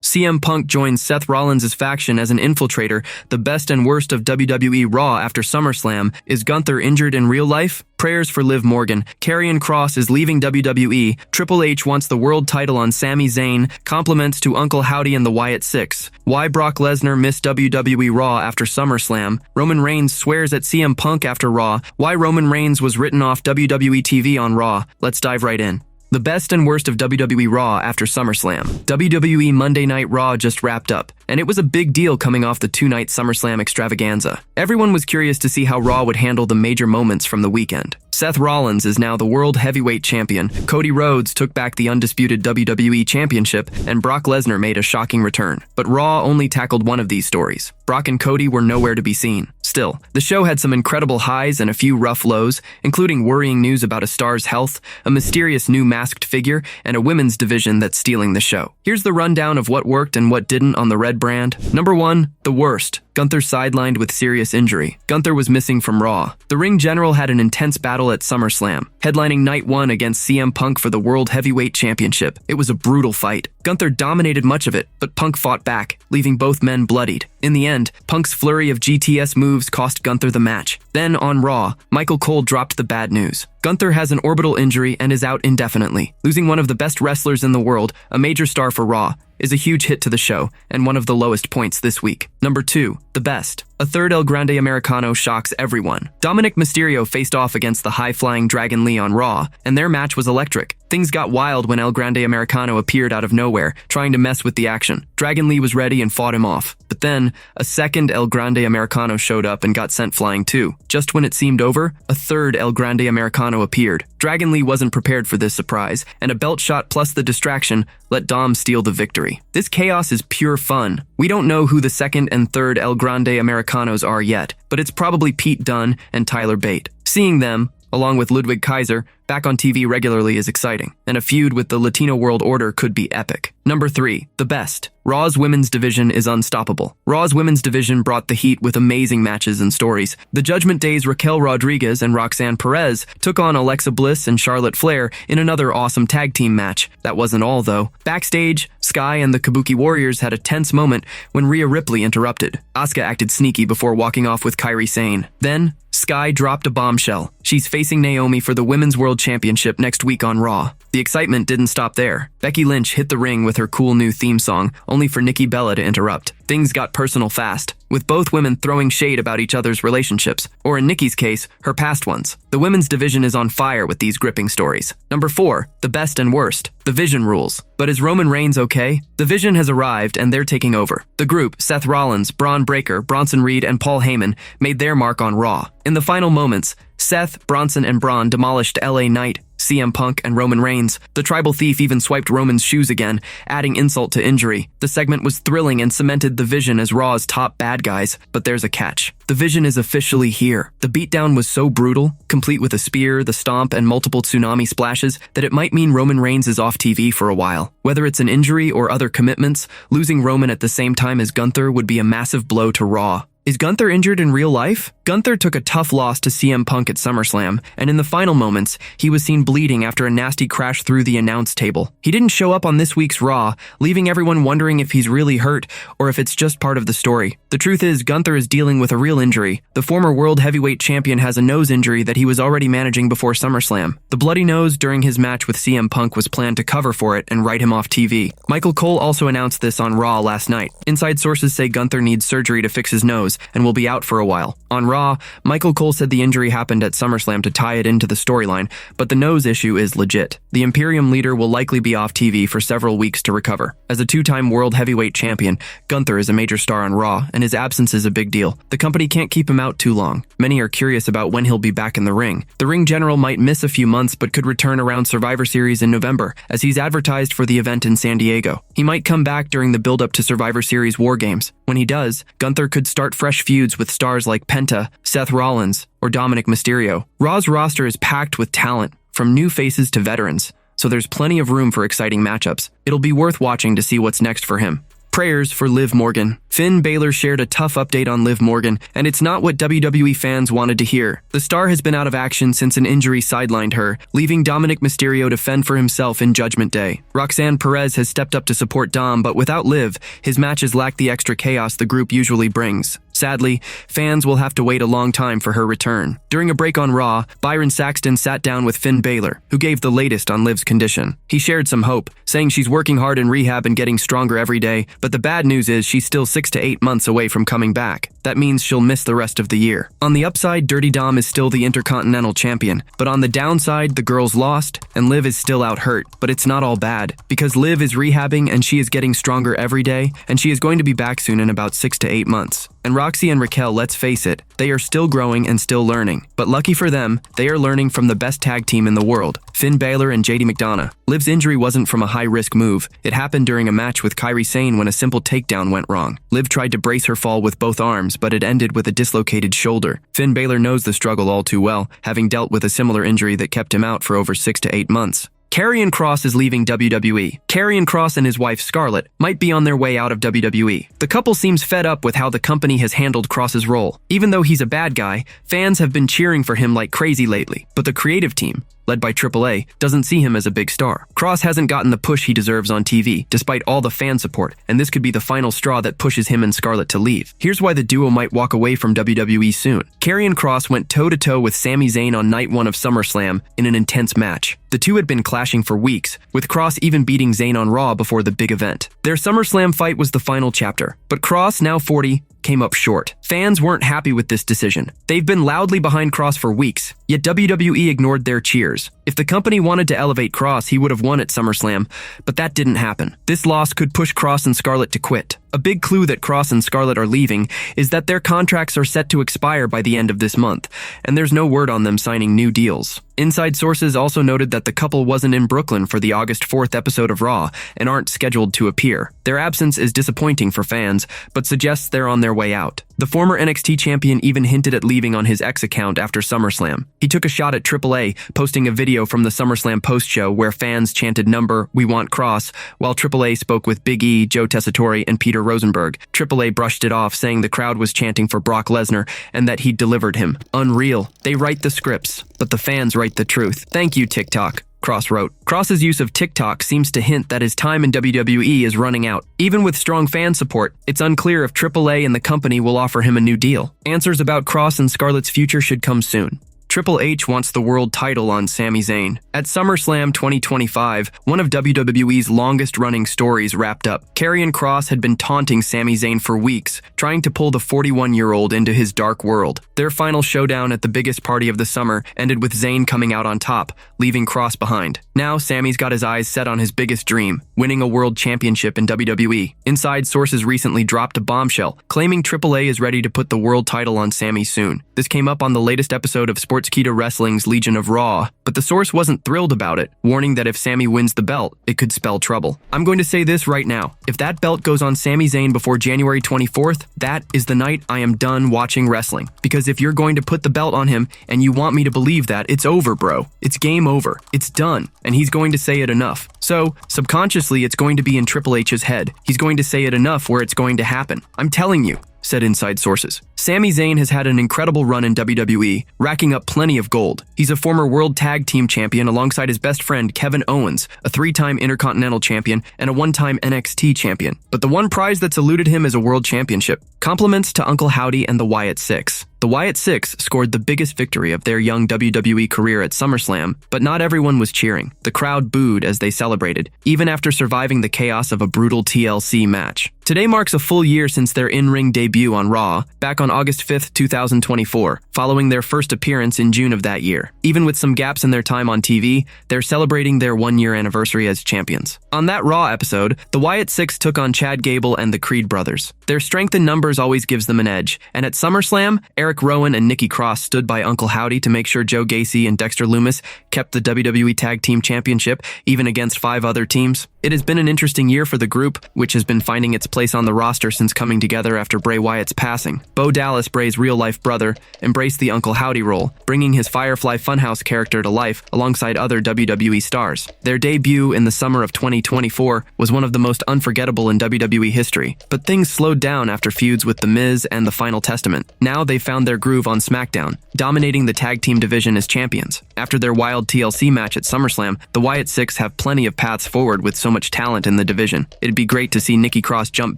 CM Punk joins Seth Rollins' faction as an infiltrator. The best and worst of WWE Raw after SummerSlam. Is Gunther injured in real life? Prayers for Liv Morgan. Karrion Kross is leaving WWE. Triple H wants the world title on Sami Zayn. Compliments to Uncle Howdy and the Wyatt Six. Why Brock Lesnar missed WWE Raw after SummerSlam. Roman Reigns swears at CM Punk after Raw. Why Roman Reigns was written off WWE TV on Raw. Let's dive right in. The best and worst of WWE Raw after SummerSlam. WWE Monday Night Raw just wrapped up, and it was a big deal coming off the two-night SummerSlam extravaganza. Everyone was curious to see how Raw would handle the major moments from the weekend. Seth Rollins is now the World Heavyweight Champion, Cody Rhodes took back the undisputed WWE Championship, and Brock Lesnar made a shocking return. But Raw only tackled one of these stories. Brock and Cody were nowhere to be seen. Still, the show had some incredible highs and a few rough lows, including worrying news about a star's health, a mysterious new masked figure, and a women's division that's stealing the show. Here's the rundown of what worked and what didn't on the red brand. Number 1, the worst. Gunther sidelined with serious injury. Gunther was missing from Raw. The ring general had an intense battle at SummerSlam, headlining Night 1 against CM Punk for the World Heavyweight Championship. It was a brutal fight. Gunther dominated much of it, but Punk fought back, leaving both men bloodied. In the end, Punk's flurry of GTS moves cost Gunther the match. Then, on Raw, Michael Cole dropped the bad news. Gunther has an orbital injury and is out indefinitely. Losing one of the best wrestlers in the world, a major star for Raw, is a huge hit to the show, and one of the lowest points this week. Number 2, the best. A third El Grande Americano shocks everyone. Dominic Mysterio faced off against the high-flying Dragon Lee on Raw, and their match was electric. Things got wild when El Grande Americano appeared out of nowhere, trying to mess with the action. Dragon Lee was ready and fought him off. But then, a second El Grande Americano showed up and got sent flying too. Just when it seemed over, a third El Grande Americano appeared. Dragon Lee wasn't prepared for this surprise, and a belt shot plus the distraction let Dom steal the victory. This chaos is pure fun. We don't know who the second and third El Grande Americanos are yet, but it's probably Pete Dunne and Tyler Bate. Seeing them, along with Ludwig Kaiser, back on TV regularly is exciting, and a feud with the Latino World Order could be epic. Number 3, the best. Raw's women's division is unstoppable. Raw's women's division brought the heat with amazing matches and stories. The Judgment Day's Raquel Rodriguez and Roxanne Perez took on Alexa Bliss and Charlotte Flair in another awesome tag team match. That wasn't all, though. Backstage, Sky and the Kabuki Warriors had a tense moment when Rhea Ripley interrupted. Asuka acted sneaky before walking off with Kairi Sane. Then, Sky dropped a bombshell. She's facing Naomi for the Women's World Championship next week on Raw. The excitement didn't stop there. Becky Lynch hit the ring with her cool new theme song, only for Nikki Bella to interrupt. Things got personal fast, with both women throwing shade about each other's relationships, or in Nikki's case, her past ones. The women's division is on fire with these gripping stories. Number 4, the best and worst. The Vision rules. But is Roman Reigns okay? The Vision has arrived and they're taking over. The group, Seth Rollins, Braun Breaker, Bronson Reed, and Paul Heyman, made their mark on Raw. In the final moments, Seth, Bronson, and Braun demolished LA Knight, CM Punk, and Roman Reigns. The tribal thief even swiped Roman's shoes again, adding insult to injury. The segment was thrilling and cemented the Vision as Raw's top bad guys, but there's a catch. The Vision is officially here. The beatdown was so brutal, complete with a spear, the stomp, and multiple tsunami splashes, that it might mean Roman Reigns is off TV for a while. Whether it's an injury or other commitments, losing Roman at the same time as Gunther would be a massive blow to Raw. Is Gunther injured in real life? Gunther took a tough loss to CM Punk at SummerSlam, and in the final moments, he was seen bleeding after a nasty crash through the announce table. He didn't show up on this week's Raw, leaving everyone wondering if he's really hurt or if it's just part of the story. The truth is, Gunther is dealing with a real injury. The former World Heavyweight Champion has a nose injury that he was already managing before SummerSlam. The bloody nose during his match with CM Punk was planned to cover for it and write him off TV. Michael Cole also announced this on Raw last night. Inside sources say Gunther needs surgery to fix his nose and will be out for a while. On Raw, Michael Cole said the injury happened at SummerSlam to tie it into the storyline, but the nose issue is legit. The Imperium leader will likely be off TV for several weeks to recover. As a two-time World Heavyweight Champion, Gunther is a major star on Raw, and his absence is a big deal. The company can't keep him out too long. Many are curious about when he'll be back in the ring. The ring general might miss a few months but could return around Survivor Series in November, as he's advertised for the event in San Diego. He might come back during the build-up to Survivor Series War Games. When he does, Gunther could start fresh feuds with stars like Penta, Seth Rollins, or Dominic Mysterio. Raw's roster is packed with talent, from new faces to veterans, so there's plenty of room for exciting matchups. It'll be worth watching to see what's next for him. Prayers for Liv Morgan. Finn Balor shared a tough update on Liv Morgan, and it's not what WWE fans wanted to hear. The star has been out of action since an injury sidelined her, leaving Dominic Mysterio to fend for himself in Judgment Day. Roxanne Perez has stepped up to support Dom, but without Liv, his matches lack the extra chaos the group usually brings. Sadly, fans will have to wait a long time for her return. During a break on Raw, Byron Saxton sat down with Finn Balor, who gave the latest on Liv's condition. He shared some hope, saying she's working hard in rehab and getting stronger every day, but the bad news is she's still 6 to 8 months away from coming back. That means she'll miss the rest of the year. On the upside, Dirty Dom is still the Intercontinental Champion, but on the downside, the girls lost, and Liv is still out hurt. But it's not all bad, because Liv is rehabbing and she is getting stronger every day, and she is going to be back soon in about 6 to 8 months. And Roxy and Raquel, let's face it, they are still growing and still learning. But lucky for them, they are learning from the best tag team in the world, Finn Balor and JD McDonough. Liv's injury wasn't from a high-risk move. It happened during a match with Karrion Kross when a simple takedown went wrong. Liv tried to brace her fall with both arms, but it ended with a dislocated shoulder. Finn Balor knows the struggle all too well, having dealt with a similar injury that kept him out for over 6 to 8 months. Karrion Kross is leaving WWE. Karrion Kross and his wife Scarlett might be on their way out of WWE. The couple seems fed up with how the company has handled Kross's role. Even though he's a bad guy, fans have been cheering for him like crazy lately. But the creative team, led by AAA, doesn't see him as a big star. Kross hasn't gotten the push he deserves on TV, despite all the fan support, and this could be the final straw that pushes him and Scarlett to leave. Here's why the duo might walk away from WWE soon. Karrion Kross went toe-to-toe with Sami Zayn on night 1 of SummerSlam in an intense match. The two had been clashing for weeks, with Kross even beating Zayn on Raw before the big event. Their SummerSlam fight was the final chapter, but Kross, now 40, came up short. Fans weren't happy with this decision. They've been loudly behind Kross for weeks, yet WWE ignored their cheers. If the company wanted to elevate Kross, he would have won at SummerSlam, but that didn't happen. This loss could push Kross and Scarlett to quit. A big clue that Kross and Scarlett are leaving is that their contracts are set to expire by the end of this month, and there's no word on them signing new deals. Inside sources also noted that the couple wasn't in Brooklyn for the August 4th episode of Raw and aren't scheduled to appear. Their absence is disappointing for fans, but suggests they're on their way out. The former NXT champion even hinted at leaving on his X account after SummerSlam. He took a shot at AAA, posting a video from the SummerSlam post-show where fans chanted "We want Kross," while AAA spoke with Big E, Joe Tessitore, and Peter Rosenberg. AAA brushed it off, saying the crowd was chanting for Brock Lesnar and that he'd delivered him. Unreal. They write the scripts, but the fans write the truth. Thank you, TikTok. Kross wrote. Kross's use of TikTok seems to hint that his time in WWE is running out. Even with strong fan support, it's unclear if AAA and the company will offer him a new deal. Answers about Kross and Scarlett's future should come soon. Triple H wants the world title on Sami Zayn. At SummerSlam 2025, one of WWE's longest-running stories wrapped up. Karrion Kross had been taunting Sami Zayn for weeks, trying to pull the 41-year-old into his dark world. Their final showdown at the biggest party of the summer ended with Zayn coming out on top, leaving Kross behind. Now Sami's got his eyes set on his biggest dream, winning a world championship in WWE. Inside sources recently dropped a bombshell, claiming AAA is ready to put the world title on Sami soon. This came up on the latest episode of Sportskeeda Wrestling's Legion of Raw, but the source wasn't thrilled about it, warning that if Sami wins the belt, it could spell trouble. I'm going to say this right now. If that belt goes on Sami Zayn before January 24th, that is the night I am done watching wrestling. Because if you're going to put the belt on him and you want me to believe that, it's over, bro. It's game over. It's done. And he's going to say it enough. So, subconsciously, it's going to be in Triple H's head. He's going to say it enough where it's going to happen. I'm telling you, said inside sources. Sami Zayn has had an incredible run in WWE, racking up plenty of gold. He's a former World Tag Team Champion alongside his best friend Kevin Owens, a 3-time Intercontinental Champion and a 1-time NXT Champion. But the one prize that's eluded him is a World Championship. Compliments to Uncle Howdy and the Wyatt Six. The Wyatt Six scored the biggest victory of their young WWE career at SummerSlam, but not everyone was cheering. The crowd booed as they celebrated, even after surviving the chaos of a brutal TLC match. Today marks a full year since their in-ring debut on Raw, back on August 5th, 2024, following their first appearance in June of that year. Even with some gaps in their time on TV, they're celebrating their 1-year anniversary as champions. On that Raw episode, the Wyatt Six took on Chad Gable and the Creed brothers. Their strength in numbers always gives them an edge, and at SummerSlam, Eric Rowan and Nikki Cross stood by Uncle Howdy to make sure Joe Gacy and Dexter Lumis kept the WWE Tag Team Championship, even against 5 other teams. It has been an interesting year for the group, which has been finding its place on the roster since coming together after Bray Wyatt's passing. Bo Dallas, Bray's real-life brother, embraced the Uncle Howdy role, bringing his Firefly Funhouse character to life alongside other WWE stars. Their debut in the summer of 2024 was one of the most unforgettable in WWE history, but things slowed down after feuds with The Miz and The Final Testament. Now they found their groove on SmackDown, dominating the tag team division as champions. After their wild TLC match at SummerSlam, the Wyatt Six have plenty of paths forward with so much talent in the division. It'd be great to see Nikki Cross jump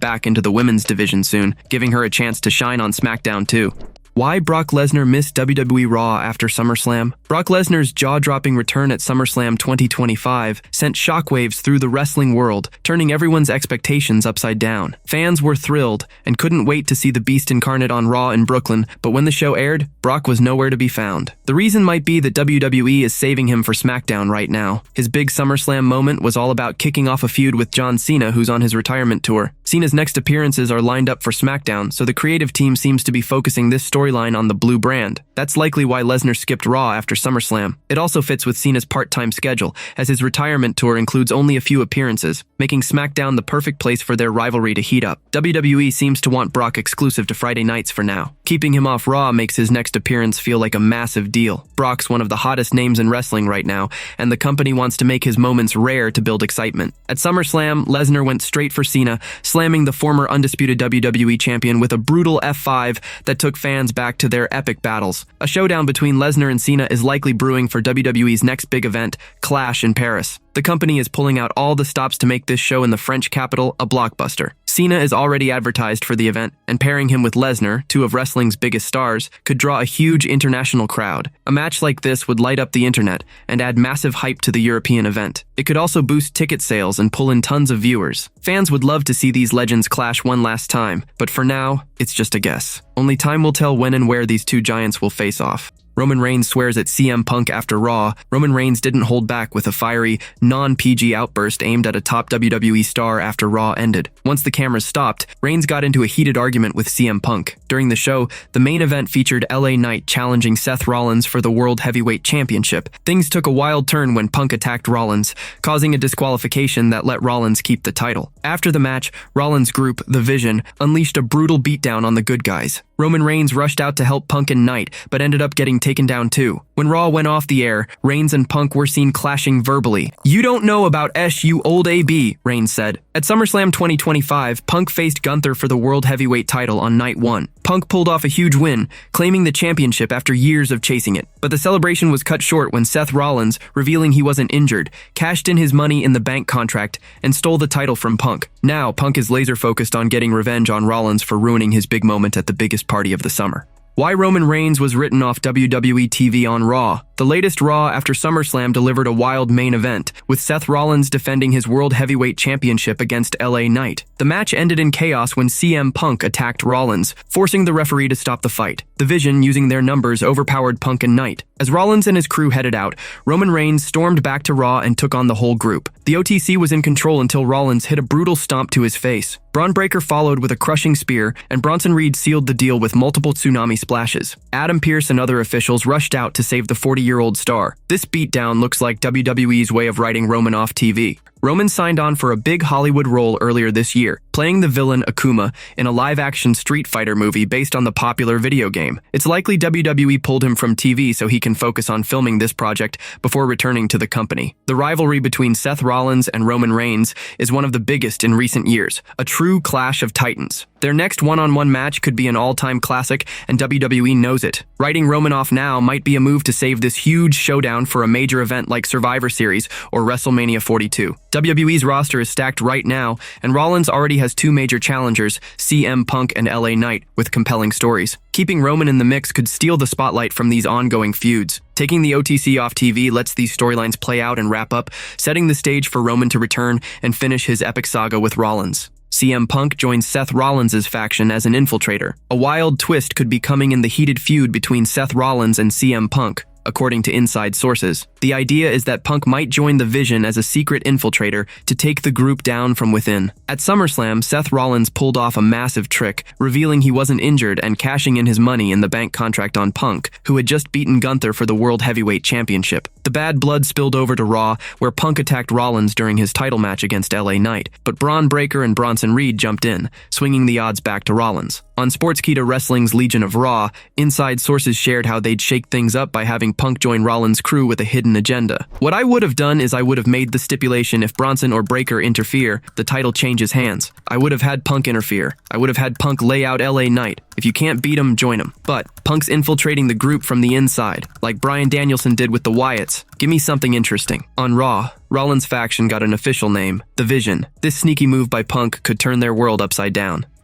back into the women's division soon, giving her a chance to shine on SmackDown too. Why Brock Lesnar missed WWE Raw after SummerSlam? Brock Lesnar's jaw-dropping return at SummerSlam 2025 sent shockwaves through the wrestling world, turning everyone's expectations upside down. Fans were thrilled and couldn't wait to see the Beast incarnate on Raw in Brooklyn, but when the show aired, Brock was nowhere to be found. The reason might be that WWE is saving him for SmackDown right now. His big SummerSlam moment was all about kicking off a feud with John Cena, who's on his retirement tour. Cena's next appearances are lined up for SmackDown, so the creative team seems to be focusing this storyline on the blue brand. That's likely why Lesnar skipped Raw after SummerSlam. It also fits with Cena's part-time schedule, as his retirement tour includes only a few appearances, making SmackDown the perfect place for their rivalry to heat up. WWE seems to want Brock exclusive to Friday nights for now. Keeping him off Raw makes his next appearance feel like a massive deal. Brock's one of the hottest names in wrestling right now, and the company wants to make his moments rare to build excitement. At SummerSlam, Lesnar went straight for Cena, slamming the former undisputed WWE champion with a brutal F5 that took fans back to their epic battles. A showdown between Lesnar and Cena is likely brewing for WWE's next big event, Clash in Paris. The company is pulling out all the stops to make this show in the French capital a blockbuster. Cena is already advertised for the event, and pairing him with Lesnar, two of wrestling's biggest stars, could draw a huge international crowd. A match like this would light up the internet and add massive hype to the European event. It could also boost ticket sales and pull in tons of viewers. Fans would love to see these legends clash one last time, but for now, it's just a guess. Only time will tell when and where these two giants will face off. Roman Reigns swears at CM Punk after Raw. Roman Reigns didn't hold back with a fiery, non-PG outburst aimed at a top WWE star after Raw ended. Once the cameras stopped, Reigns got into a heated argument with CM Punk. During the show, the main event featured LA Knight challenging Seth Rollins for the World Heavyweight Championship. Things took a wild turn when Punk attacked Rollins, causing a disqualification that let Rollins keep the title. After the match, Rollins' group, The Vision, unleashed a brutal beatdown on the good guys. Roman Reigns rushed out to help Punk and Knight, but ended up getting taken down too. When Raw went off the air, Reigns and Punk were seen clashing verbally. "You don't know about S, you old AB," Reigns said. At SummerSlam 2025, Punk faced Gunther for the World Heavyweight title on night one. Punk pulled off a huge win, claiming the championship after years of chasing it. But the celebration was cut short when Seth Rollins, revealing he wasn't injured, cashed in his Money in the Bank contract and stole the title from Punk. Now, Punk is laser-focused on getting revenge on Rollins for ruining his big moment at the biggest party of the summer. Why Roman Reigns was written off WWE TV on Raw. The latest Raw after SummerSlam delivered a wild main event, with Seth Rollins defending his World Heavyweight Championship against LA Knight. The match ended in chaos when CM Punk attacked Rollins, forcing the referee to stop the fight. The Vision, using their numbers, overpowered Punk and Knight. As Rollins and his crew headed out, Roman Reigns stormed back to Raw and took on the whole group. The OTC was in control until Rollins hit a brutal stomp to his face. Braun Breaker followed with a crushing spear, and Bronson Reed sealed the deal with multiple tsunami splashes. Adam Pearce and other officials rushed out to save the 40-year-old star. This beatdown looks like WWE's way of writing Roman off TV. Roman signed on for a big Hollywood role earlier this year, playing the villain Akuma in a live-action Street Fighter movie based on the popular video game. It's likely WWE pulled him from TV so he can focus on filming this project before returning to the company. The rivalry between Seth Rollins and Roman Reigns is one of the biggest in recent years, a true clash of titans. Their next one-on-one match could be an all-time classic, and WWE knows it. Writing Roman off now might be a move to save this huge showdown for a major event like Survivor Series or WrestleMania 42. WWE's roster is stacked right now, and Rollins already has two major challengers, CM Punk and LA Knight, with compelling stories. Keeping Roman in the mix could steal the spotlight from these ongoing feuds. Taking the OTC off TV lets these storylines play out and wrap up, setting the stage for Roman to return and finish his epic saga with Rollins. CM Punk joins Seth Rollins' faction as an infiltrator. A wild twist could be coming in the heated feud between Seth Rollins and CM Punk. according to inside sources. The idea is that Punk might join the Vision as a secret infiltrator to take the group down from within. At SummerSlam, Seth Rollins pulled off a massive trick, revealing he wasn't injured and cashing in his money in the bank contract on Punk, who had just beaten Gunther for the World Heavyweight Championship. The bad blood spilled over to Raw, where Punk attacked Rollins during his title match against LA Knight, but Braun Breaker and Bronson Reed jumped in, swinging the odds back to Rollins. On Sportskeeda Wrestling's Legion of Raw, inside sources shared how they'd shake things up by having Punk join Rollins' crew with a hidden agenda. What I would have done is I would have made the stipulation if Bronson or Breaker interfere, the title changes hands. I would have had Punk interfere. I would have had Punk lay out LA Knight. If you can't beat him, join him. But Punk's infiltrating the group from the inside, like Bryan Danielson did with the Wyatts. Give me something interesting. On Raw, Rollins' faction got an official name, The Vision. This sneaky move by Punk could turn their world upside down.